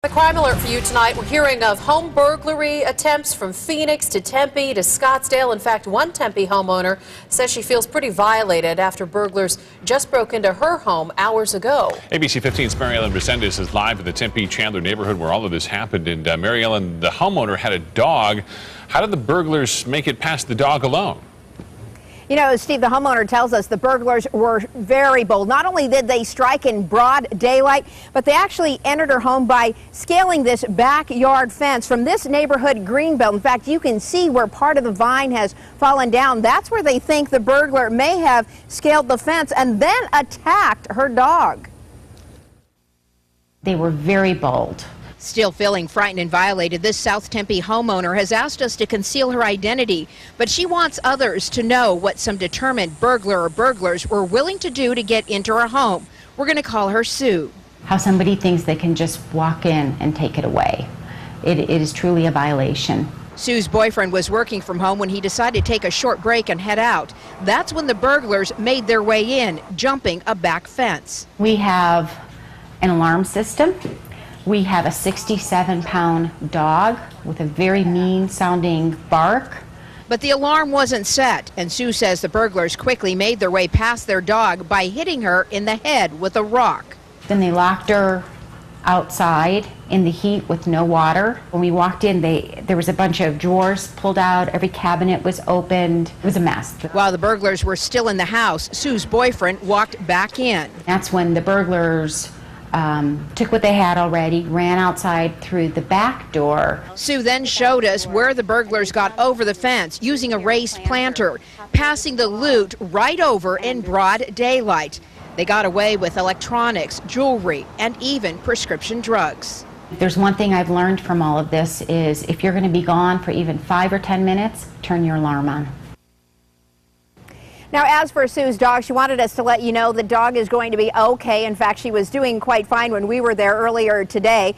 A crime alert for you tonight. We're hearing of home burglary attempts from Phoenix to Tempe to Scottsdale. In fact, one Tempe homeowner says she feels pretty violated after burglars just broke into her home hours ago. ABC 15's Mary Ellen Resendez is live in the Tempe Chandler neighborhood where all of this happened. And Mary Ellen, the homeowner had a dog. How did the burglars make it past the dog alone? You know, Steve, the homeowner tells us the burglars were very bold. Not only did they strike in broad daylight, but they actually entered her home by scaling this backyard fence from this neighborhood greenbelt. In fact, you can see where part of the vine has fallen down. That's where they think the burglar may have scaled the fence and then attacked her dog. They were very bold. Still feeling frightened and violated, this South Tempe homeowner has asked us to conceal her identity, but she wants others to know what some determined burglar or burglars were willing to do to get into her home. We're going to call her Sue. How somebody thinks they can just walk in and take it away. It is truly a violation. Sue's boyfriend was working from home when he decided to take a short break and head out. That's when the burglars made their way in, jumping a back fence. We have an alarm system. We have a 67-pound dog with a very mean-sounding bark. But the alarm wasn't set, and Sue says the burglars quickly made their way past their dog by hitting her in the head with a rock. Then they locked her outside in the heat with no water. When we walked in, there was a bunch of drawers pulled out, every cabinet was opened. It was a mess. While the burglars were still in the house, Sue's boyfriend walked back in. That's when the burglars took what they had already, ran outside through the back door. Sue then showed us where the burglars got over the fence using a raised planter, passing the loot right over in broad daylight. They got away with electronics, jewelry, and even prescription drugs. There's one thing I've learned from all of this is if you're going to be gone for even 5 or 10 minutes, turn your alarm on. Now, as for Sue's dog, she wanted us to let you know the dog is going to be okay. In fact, she was doing quite fine when we were there earlier today.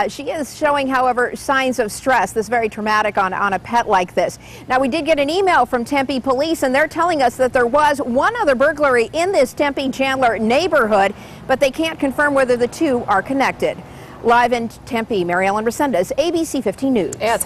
She is showing, however, signs of stress. This is very traumatic on a pet like this. Now, we did get an email from Tempe police, and they're telling us that there was one other burglary in this Tempe Chandler neighborhood, but they can't confirm whether the two are connected. Live in Tempe, Mary Ellen Resendez, ABC 15 News. Yeah, it's